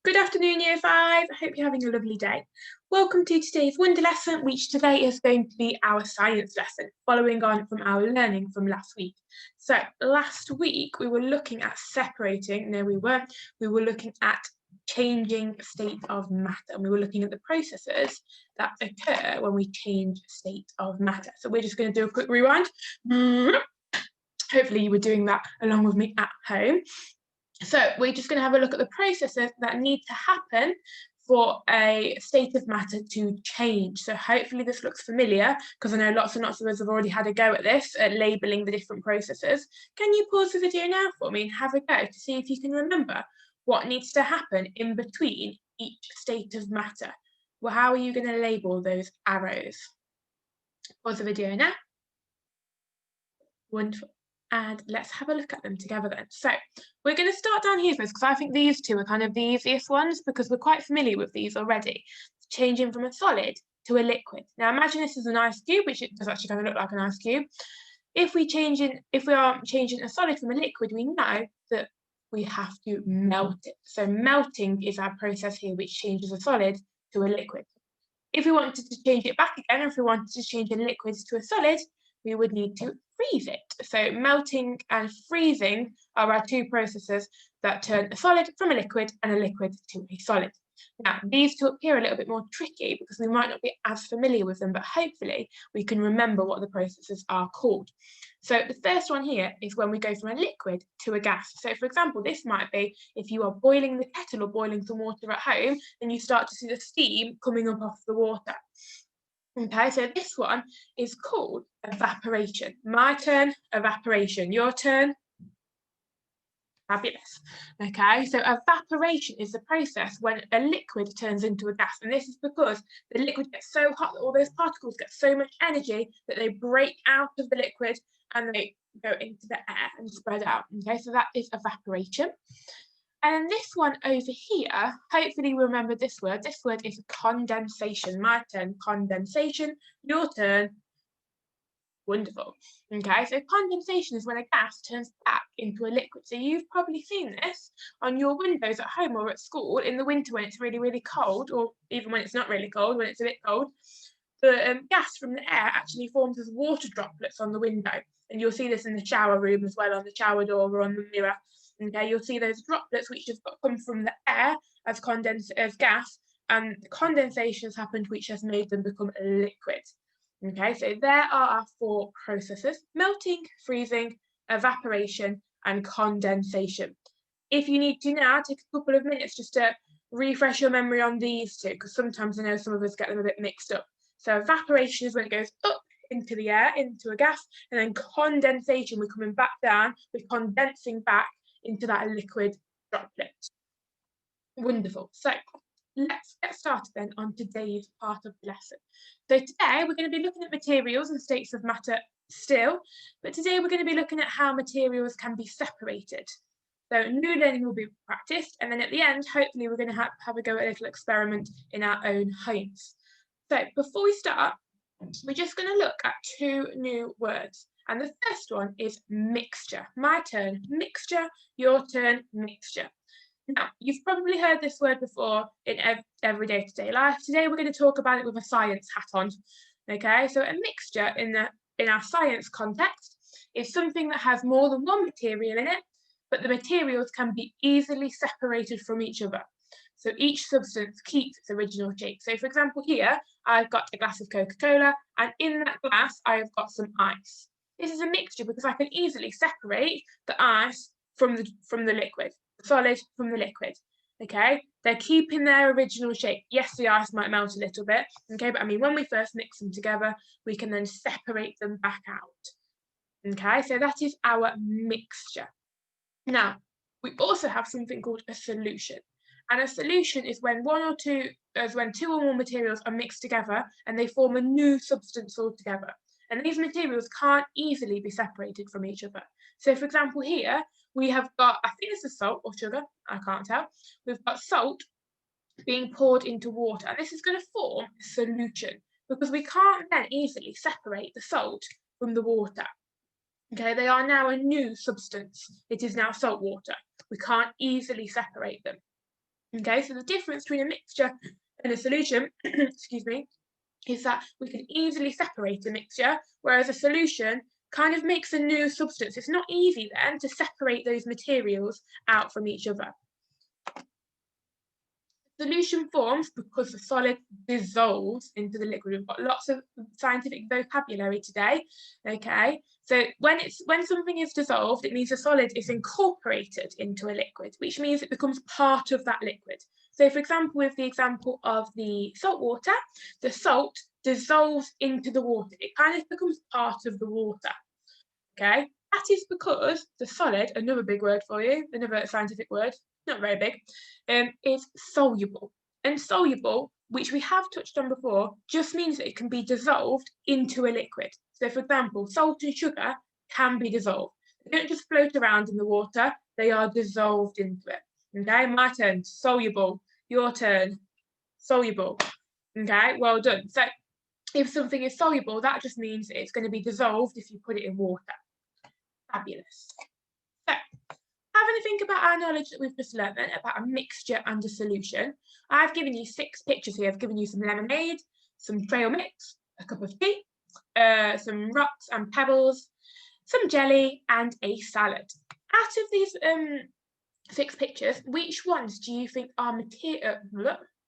Good afternoon, Year 5. I hope you're having a lovely day. Welcome to today's Wonder Lesson, which today is going to be our science lesson, following on from our learning from last week. So last week, we were looking at separating, we were looking at changing state of matter, and we were looking at the processes that occur when we change state of matter. So we're just going to do a quick rewind. Hopefully you were doing that along with me at home. So we're just going to have a look at the processes that need to happen for a state of matter to change. So hopefully this looks familiar, because I know lots and lots of us have already had a go at this, at labelling the different processes. Can you pause the video now for me and have a go to see if you can remember what needs to happen in between each state of matter? Well, how are you going to label those arrows? Pause the video now. Wonderful. And let's have a look at them together then. So we're going to start down here first, because I think these two are kind of the easiest ones, because we're quite familiar with these already. Changing from a solid to a liquid. Now imagine this is an ice cube, which it does actually kind of look like an ice cube. If we are changing a solid from a liquid, we know that we have to melt it. So melting is our process here, which changes a solid to a liquid. If we wanted to change it back again, or if we wanted to change a liquid to a solid, we would need to freeze it. So melting and freezing are our two processes that turn a solid from a liquid and a liquid to a solid. Now, these two appear a little bit more tricky because we might not be as familiar with them, but hopefully we can remember what the processes are called. So the first one here is when we go from a liquid to a gas. So for example, this might be if you are boiling the kettle or boiling some water at home, and you start to see the steam coming up off the water. Okay, so this one is called evaporation. My turn, evaporation. Your turn. Fabulous. Okay, so evaporation is the process when a liquid turns into a gas, and this is because the liquid gets so hot that all those particles get so much energy that they break out of the liquid and they go into the air and spread out. Okay, so that is evaporation. And this one over here, hopefully you remember this word. This word is condensation. My turn, condensation. Your turn. Wonderful. Okay, so condensation is when a gas turns back into a liquid. So you've probably seen this on your windows at home or at school in the winter when it's really, really cold, or even when it's not really cold, when it's a bit cold. The gas from the air actually forms as water droplets on the window. And you'll see this in the shower room as well, on the shower door or on the mirror. Okay, you'll see those droplets which have come from the air as gas, and condensation has happened, which has made them become a liquid. Okay, so there are our four processes: melting, freezing, evaporation, and condensation. If you need to now, take a couple of minutes just to refresh your memory on these two, because sometimes I know some of us get them a bit mixed up. So evaporation is when it goes up into the air, into a gas, and then condensation, we're coming back down, we're condensing back into that liquid droplet. Wonderful. So let's get started then on today's part of the lesson. So today we're going to be looking at materials and states of matter still, but today we're going to be looking at how materials can be separated. So new learning will be practiced, and then at the end, hopefully we're going to have a go at a little experiment in our own homes. So before we start, we're just going to look at two new words. And the first one is mixture. My turn, mixture. Your turn, mixture. Now, you've probably heard this word before in everyday to-day life. Today, we're going to talk about it with a science hat on. Okay, so a mixture in our science context is something that has more than one material in it, but the materials can be easily separated from each other. So each substance keeps its original shape. So for example, here, I've got a glass of Coca-Cola, and in that glass, I've got some ice. This is a mixture because I can easily separate the ice from the liquid, the solid from the liquid. Okay, they're keeping their original shape. Yes, the ice might melt a little bit. Okay, but I mean, when we first mix them together, we can then separate them back out. Okay, so that is our mixture. Now, we also have something called a solution. And a solution is when two or more materials are mixed together and they form a new substance altogether. And these materials can't easily be separated from each other. So for example, here we have got, I think this is salt or sugar, I can't tell. We've got salt being poured into water. And this is going to form a solution because we can't then easily separate the salt from the water. Okay, they are now a new substance. It is now salt water. We can't easily separate them. Okay, so the difference between a mixture and a solution, excuse me, is that we can easily separate a mixture, whereas a solution kind of makes a new substance. It's not easy then to separate those materials out from each other. Solution forms because the solid dissolves into the liquid. We've got lots of scientific vocabulary today. Okay, so when something is dissolved, it means the solid is incorporated into a liquid, which means it becomes part of that liquid. So for example, with the example of the salt water, the salt dissolves into the water. It kind of becomes part of the water. Okay, that is because the solid, another big word for you, another scientific word, not very big, is soluble. And soluble, which we have touched on before, just means that it can be dissolved into a liquid. So for example, salt and sugar can be dissolved. They don't just float around in the water, they are dissolved into it. Okay, my turn, soluble. Your turn, soluble. Okay, well done. So if something is soluble, that just means that it's going to be dissolved if you put it in water. Fabulous. So, having a think about our knowledge that we've just learned then about a mixture and a solution, I've given you 6 pictures here. I've given you some lemonade, some trail mix, a cup of tea, some rocks and pebbles, some jelly, and a salad. Out of these 6 pictures, which ones do you think are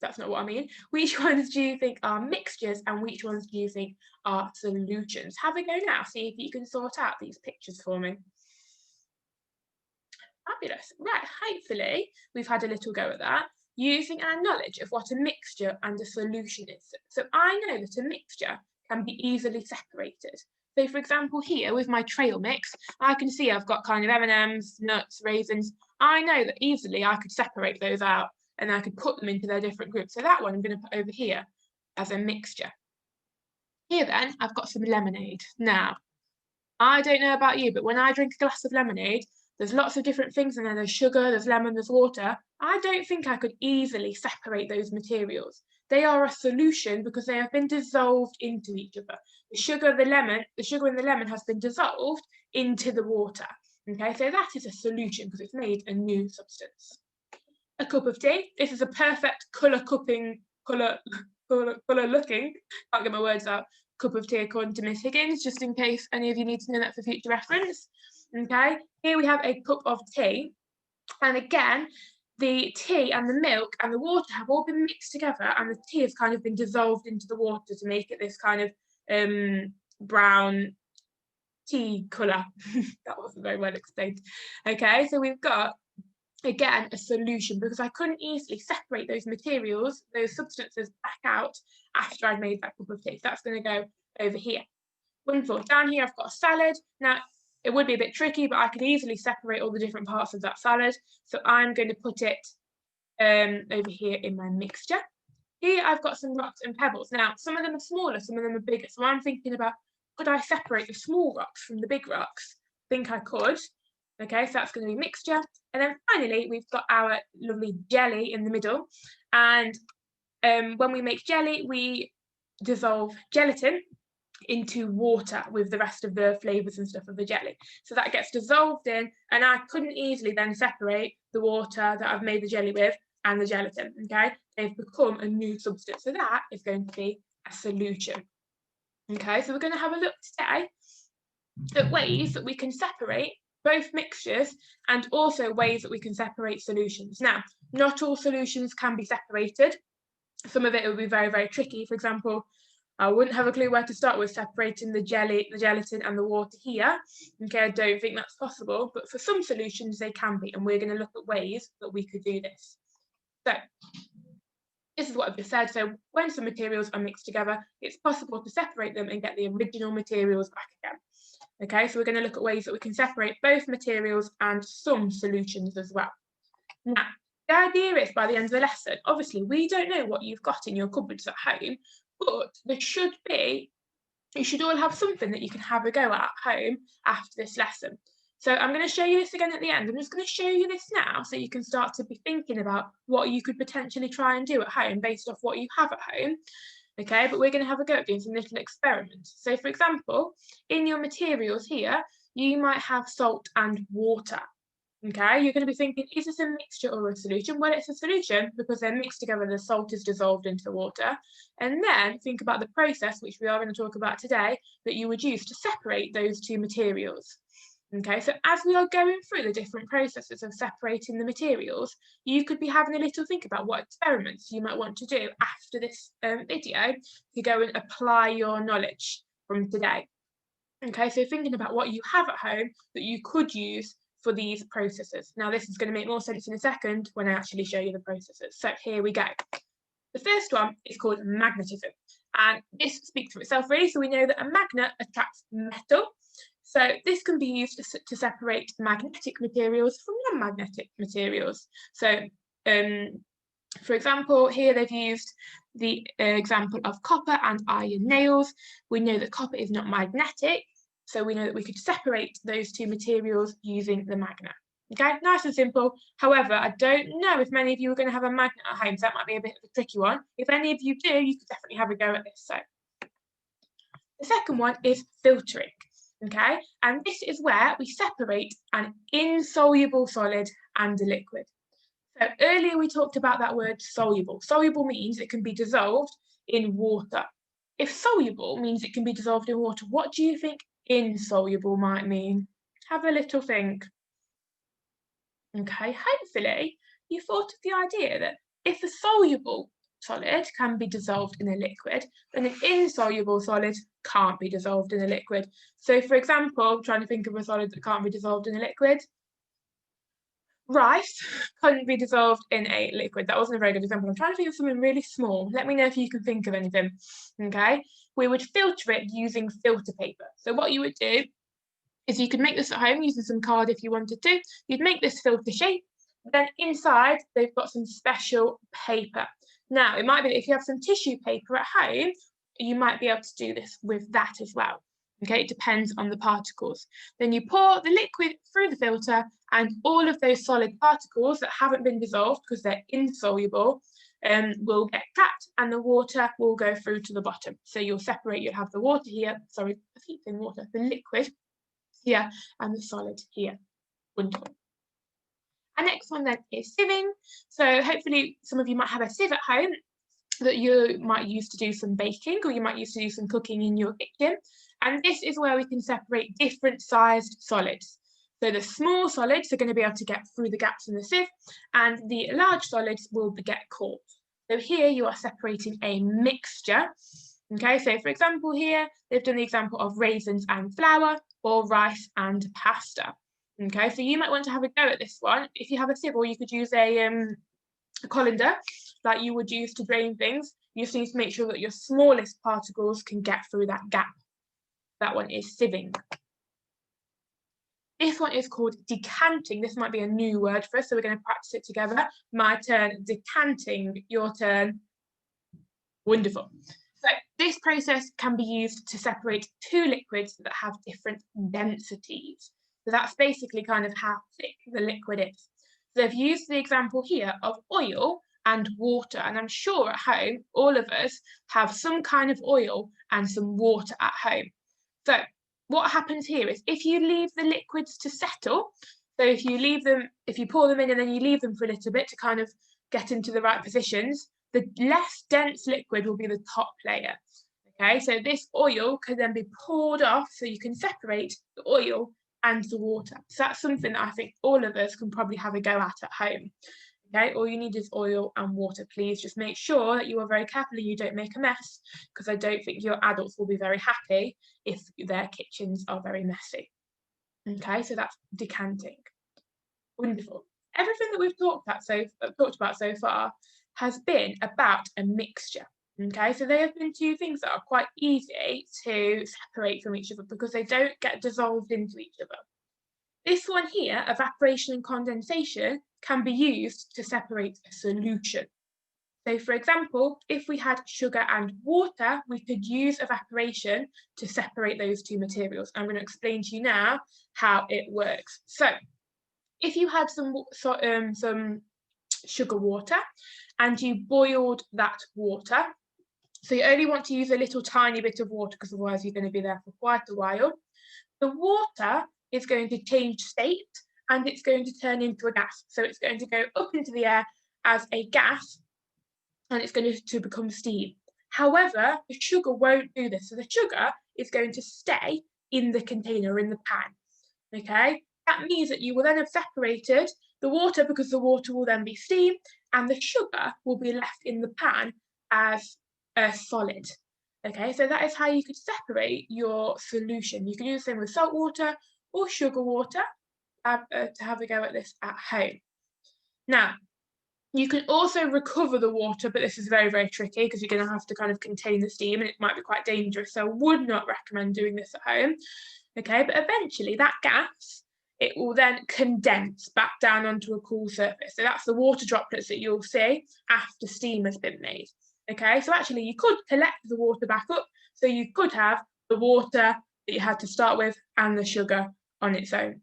that's not what I mean. Which ones do you think are mixtures and which ones do you think are solutions? Have a go now, see if you can sort out these pictures for me. Fabulous. Right, hopefully we've had a little go at that, using our knowledge of what a mixture and a solution is. So I know that a mixture can be easily separated. So for example, here with my trail mix, I can see I've got kind of M&Ms, nuts, raisins. I know that easily I could separate those out and I could put them into their different groups. So that one I'm going to put over here as a mixture. Here then, I've got some lemonade. Now, I don't know about you, but when I drink a glass of lemonade, there's lots of different things in there. There's sugar, there's lemon, there's water. I don't think I could easily separate those materials. They are a solution because they have been dissolved into each other. The sugar in the lemon has been dissolved into the water. Okay, so that is a solution because it's made a new substance. A cup of tea. This is a perfect colour looking, can't get my words out, cup of tea according to Miss Higgins, just in case any of you need to know that for future reference. Okay, here we have a cup of tea, and again, the tea and the milk and the water have all been mixed together, and the tea has kind of been dissolved into the water to make it this kind of brown tea colour. That wasn't very well explained. Okay, so we've got again a solution because I couldn't easily separate those materials, those substances back out after I'd made that cup of tea. So that's going to go over here. Wonderful. Down here I've got a salad. Now it would be a bit tricky, but I could easily separate all the different parts of that salad. So I'm going to put it over here in my mixture. Here I've got some rocks and pebbles. Now some of them are smaller, some of them are bigger. So I'm thinking about, could I separate the small rocks from the big rocks? I think I could. Okay, so that's going to be mixture. And then finally, we've got our lovely jelly in the middle. And when we make jelly, we dissolve gelatin into water with the rest of the flavours and stuff of the jelly. So that gets dissolved in, and I couldn't easily then separate the water that I've made the jelly with and the gelatin, okay? They've become a new substance. So that is going to be a solution. Okay, so we're going to have a look today at ways that we can separate both mixtures and also ways that we can separate solutions. Now, not all solutions can be separated. Some of it will be very, very tricky. For example, I wouldn't have a clue where to start with separating the gelatin and the water here. Okay, I don't think that's possible, but for some solutions they can be, and we're going to look at ways that we could do this. So this is what I've just said. So when some materials are mixed together, it's possible to separate them and get the original materials back again. Okay, so we're going to look at ways that we can separate both materials and some solutions as well. Now, the idea is by the end of the lesson, obviously we don't know what you've got in your cupboards at home, but there should be, you should all have something that you can have a go at home after this lesson. So I'm going to show you this again at the end. I'm just going to show you this now so you can start to be thinking about what you could potentially try and do at home based off what you have at home. Okay, but we're going to have a go at doing some little experiments. So for example, in your materials here, you might have salt and water. Okay, you're going to be thinking, is this a mixture or a solution? Well, it's a solution because they're mixed together, the salt is dissolved into the water. And then think about the process, which we are going to talk about today, that you would use to separate those two materials. Okay, so as we are going through the different processes of separating the materials, you could be having a little think about what experiments you might want to do after this video to go and apply your knowledge from today. Okay, so thinking about what you have at home that you could use for these processes. Now, this is going to make more sense in a second when I actually show you the processes. So here we go. The first one is called magnetism, and this speaks for itself really. So we know that a magnet attracts metal. So this can be used to separate magnetic materials from non-magnetic materials. So for example, here they've used the example of copper and iron nails. We know that copper is not magnetic, so we know that we could separate those two materials using the magnet. Okay, nice and simple. However, I don't know if many of you are going to have a magnet at home, so that might be a bit of a tricky one. If any of you do, you could definitely have a go at this. So the second one is filtering. Okay, and this is where we separate an insoluble solid and a liquid. So earlier we talked about that word soluble. Soluble means it can be dissolved in water. If soluble means it can be dissolved in water, what do you think insoluble might mean? Have a little think. Okay, hopefully you thought of the idea that if a soluble solid can be dissolved in a liquid, then an insoluble solid can't be dissolved in a liquid. So for example, trying to think of a solid that can't be dissolved in a liquid, rice couldn't be dissolved in a liquid. That wasn't a very good example. I'm trying to think of something really small. Let me know if you can think of anything. Okay, we would filter it using filter paper. So what you would do is you could make this at home using some card if you wanted to. You'd make this filter shape, then inside they've got some special paper. Now, it might be that if you have some tissue paper at home, you might be able to do this with that as well. Okay, it depends on the particles. Then you pour the liquid through the filter, and all of those solid particles that haven't been dissolved because they're insoluble will get trapped, and the water will go through to the bottom. So you'll separate, you'll have the water here, sorry, I keep saying water, the liquid here and the solid here. Wonderful. Our next one then is sieving. So hopefully some of you might have a sieve at home that you might use to do some baking, or you might use to do some cooking in your kitchen. And this is where we can separate different sized solids. So the small solids are going to be able to get through the gaps in the sieve, and the large solids will get caught. So here you are separating a mixture. Okay, so for example here, they've done the example of raisins and flour, or rice and pasta. Okay, so you might want to have a go at this one. If you have a sieve, or you could use a colander like you would use to drain things. You just need to make sure that your smallest particles can get through that gap. That one is sieving. This one is called decanting. This might be a new word for us, so we're going to practice it together. My turn, decanting. Your turn. Wonderful. So this process can be used to separate two liquids that have different densities. So that's basically kind of how thick the liquid is. So I've used the example here of oil and water, and I'm sure at home all of us have some kind of oil and some water at home. So what happens here is if you leave the liquids to settle, so if you pour them in and then you leave them for a little bit to kind of get into the right positions, the less dense liquid will be the top layer. Okay, so this oil can then be poured off so you can separate the oil and the water. So that's something that I think all of us can probably have a go at home. Okay, all you need is oil and water. Please just make sure that you are very careful and you don't make a mess, because I don't think your adults will be very happy if their kitchens are very messy. Okay, so that's decanting. Wonderful. Everything that we've talked about so far has been about a mixture. Okay, so they have been two things that are quite easy to separate from each other because they don't get dissolved into each other. This one here, evaporation and condensation, can be used to separate a solution. So for example, if we had sugar and water, we could use evaporation to separate those two materials. I'm going to explain to you now how it works. So if you had some sugar water and you boiled that water, so you only want to use a little tiny bit of water because otherwise you're going to be there for quite a while. The water is going to change state and it's going to turn into a gas. So it's going to go up into the air as a gas, and it's going to become steam. However, the sugar won't do this. So the sugar is going to stay in the container, in the pan. Okay, that means that you will then have separated the water, because the water will then be steam, and the sugar will be left in the pan as a solid. Okay, so that is how you could separate your solution. You can do the same with salt water or sugar water to have a go at this at home. Now, you can also recover the water, but this is very, very tricky because you're going to have to kind of contain the steam and it might be quite dangerous. So I would not recommend doing this at home. Okay, but eventually that gas, it will then condense back down onto a cool surface. So that's the water droplets that you'll see after steam has been made. Okay, so actually you could collect the water back up. So you could have the water that you had to start with and the sugar on its own.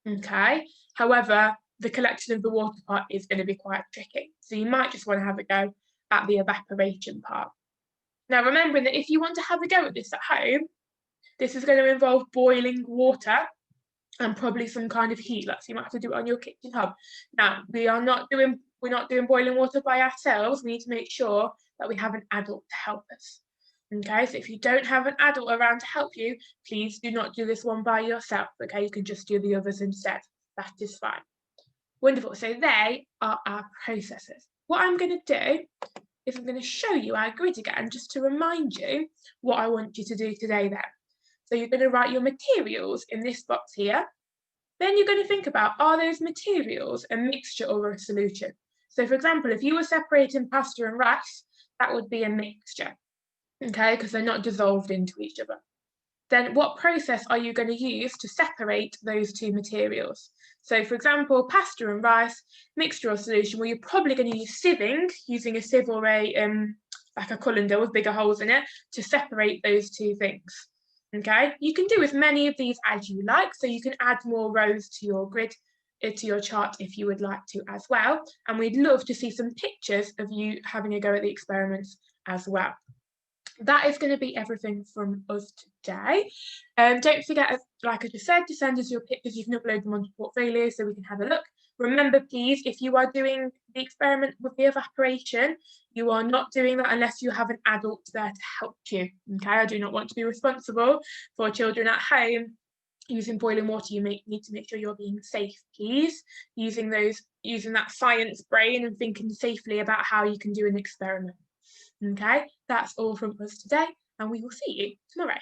Okay, however, the collection of the water part is going to be quite tricky. So you might just want to have a go at the evaporation part. Now, remembering that if you want to have a go at this at home, this is going to involve boiling water and probably some kind of heat. So you might have to do it on your kitchen hob. Now, we're not doing boiling water by ourselves. We need to make sure that we have an adult to help us. Okay, so if you don't have an adult around to help you, please do not do this one by yourself. Okay, you can just do the others instead. That is fine. Wonderful. So they are our processes. What I'm going to do is I'm going to show you our grid again, just to remind you what I want you to do today then. So you're going to write your materials in this box here. Then you're going to think about, are those materials a mixture or a solution? So for example, if you were separating pasta and rice, that would be a mixture, okay, because they're not dissolved into each other. Then what process are you going to use to separate those two materials? So for example, pasta and rice, mixture or solution, well, you're probably going to use sieving, using a sieve or like a colander with bigger holes in it to separate those two things. Okay, you can do as many of these as you like, so you can add more rows to your grid, to your chart if you would like to as well. And we'd love to see some pictures of you having a go at the experiments as well. That is going to be everything from us today. Don't forget, like I just said, to send us your pictures. You can upload them onto Portfolio so we can have a look. Remember, please, if you are doing the experiment with the evaporation, you are not doing that unless you have an adult there to help you. Okay, I do not want to be responsible for children at home using boiling water. You need to make sure you're being safe, please, using that science brain and thinking safely about how you can do an experiment. Okay, that's all from us today, and we will see you tomorrow.